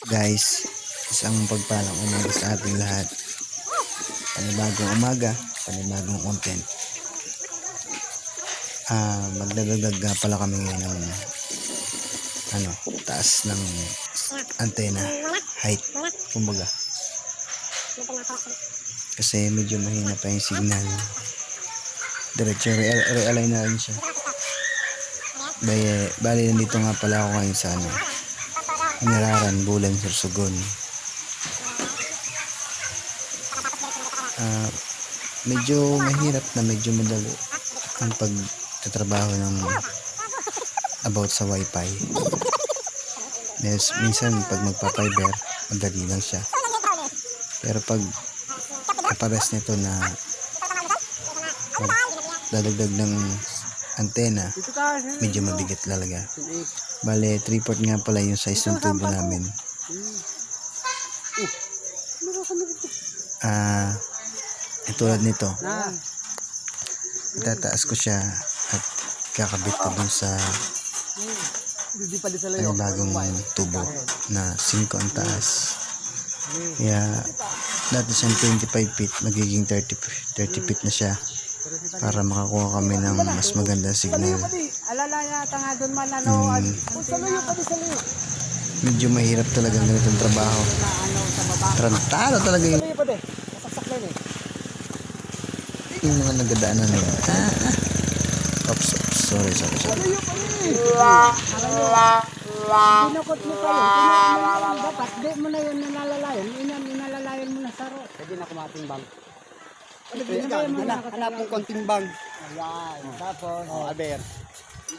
Guys, isang pagpalang umaga sa ating lahat. Panibagong umaga, panibagong content. Magdadagdag nga pala kami ngayon ng taas ng antena, height, kumbaga. Kasi medyo mahina pa yung signal. Diretso re-align na rin siya. Bali nandito nga pala ako ngayon sa Nararan, Bulan, Sorsogon. Medyo mahirap na medyo madali ang pagtatrabaho ng about sa wifi. Minsan pag magpa-fiber, madali lang siya. Pero pag kapares nito na magdadagdag ng antena, medyo mabigat talaga. Bale, 3/4 nga pala yung size ng tubo namin. Tulad nito, itataas ko siya at kakabit ko dun sa bagong tubo na 5 ang taas. Kaya dati siyang 25 feet, magiging 30 feet na siya para makakuha kami ng mas magandang signal. Medyo mahirap talaga ang ganitong trabaho. Tarantado talaga yung mga nagadaanan na yun. Oops, sorry. Binukot mo pa yun. Dapat di mo na yun ninalalayan. Inalalayan mo na saro. Pwede na kumating bang. Hanap ng konting bang. Ayan. Tapos, aber.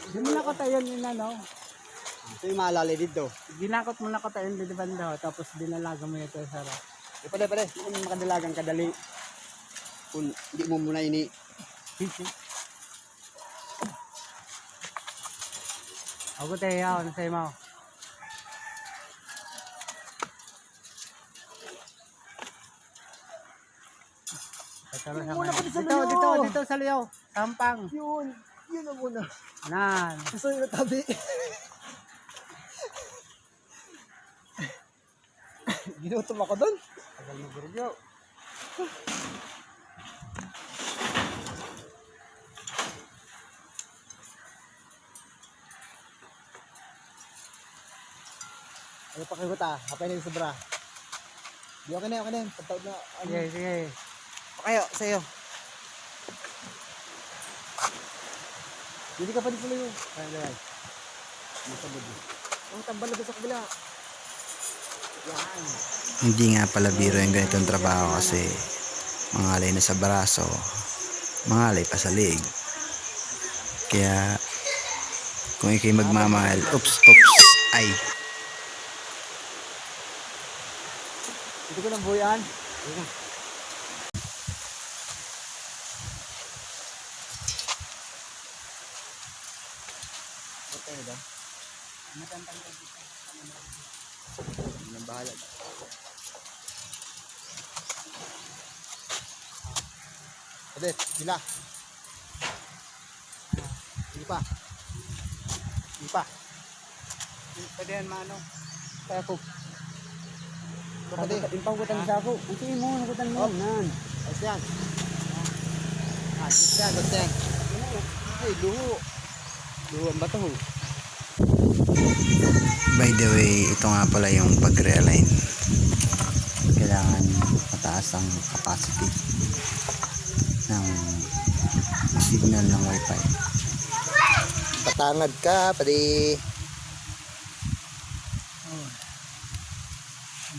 Di mo na katayon yun Ito yung maalala dito. Ginakot mo na katayon di banda. Tapos dinalaga mo ito saro. Pwede. Hindi mo makadalagang kadali. Kung hindi mo muna ini. Ako tayo yun sa'yo mo. Dito sa liyaw. Sampang. Yun na muna. Nan. Gusto yung tabi. Ginutom ako doon. Tagal mo burgyo. Ano pa kayo ta? Hapay na yung sobra. Di okay na yun. Pagtaod na. Sige. Pakayo, sa'yo. Hindi ka pa din sila yun. Ay. Ang tambal na sa kabila. Yan. Hindi nga pala biro yung ganitong trabaho kasi mangalay na sa braso, mangalay pa sa leg. Kaya kung ikay magmamahal, oops, ay. Hindi ko nang buyan. Okay ba? Nang bahala. Pwede, gila. Hindi pa. Pwede yan mano. Kaya po. Pwede. Impang kutan sa ako. Ang tingin mo, nakutan mo. Nan. Ayos yan. Ayos yan. Ay, luho. Luho ang bato. By the way, ito nga pala yung pag-realign. Kailangan mataas ang capacity ng signal ng wifi. Patangad ka, pwede.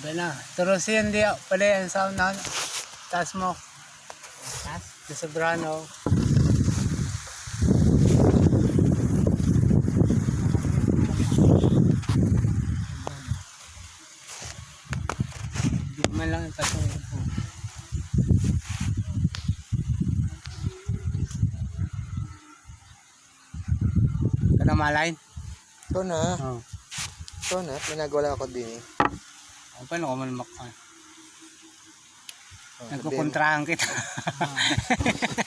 Bala. Terus yan di pala ang sound na. Taas mo. Taas? Sa sobrano. Di man lang ipasok. Kana malain? Ito na. Oo. Ito na. Managwala ako din eh. Paano ko man makakain? Nagkukontrahan kita.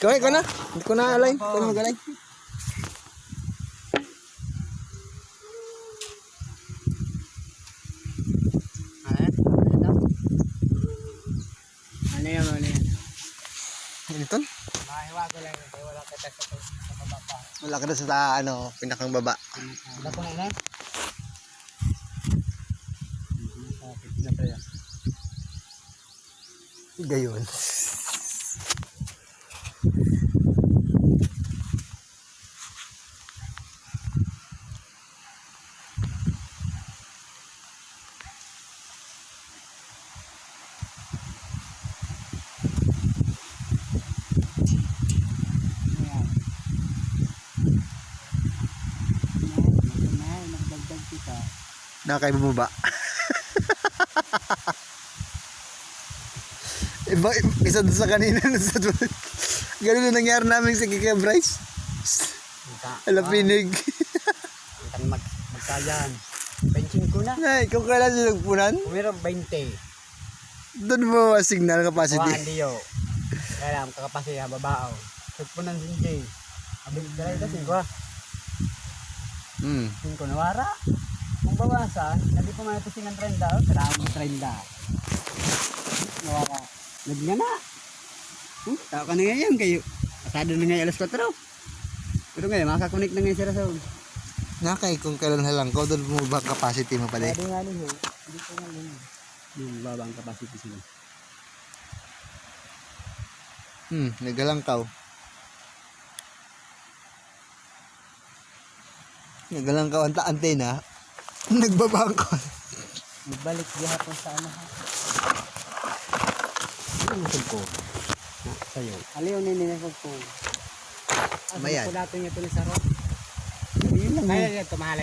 Ikaw na. Hindi ko na align. Ikaw na mag-align. Ano yan, ano yan? Ano tol? Mahiwa ko lang yun. Kaya wala kita sa baba pa. Wala ka na sa ano, pinakang baba. Wala ko na yan. Sakit na pa yan. Gayon. Ayan. Nagdagdag kita. Nakakaiba mo ba? Iba, isa doon sa kanina. Ganun na nangyari namin sa Kika Bryce. Alapinig. Magkayan. Benching ko na. Ay, kung kailan siya nagpunan, Meron 20. doon mo signal capacity. Kawahan diyo. Kaya lang, kakapasi ha, babao. Sugpunan sinjay. Abig dalay ito, 5. Hmm. 5 nawara. Kung bawasan, hindi pa man ito singang 30. Kailangan mo 30. Nawara. Nagnya na. Tao ka na ngayon kayo. Pasado na ngayon alas 4. Pero ngayon, makakunik na ngayon si Rason. Nakay kung kailan halang ko, doon mo ba capacity mo pala? Pwede nga rin yun. Hindi ko nga rin yun. Yung baba ang capacity sila. Nagalangkaw. Nagalangkaw ang antena. Nagbabangko. Magbalik gihapon sa ano ha. Ano ang ko? Sa'yo. Aliw na ninasag ko. Mayan. Ako dato niya ito ni Saro. Yun lang. Kaya ito mahal.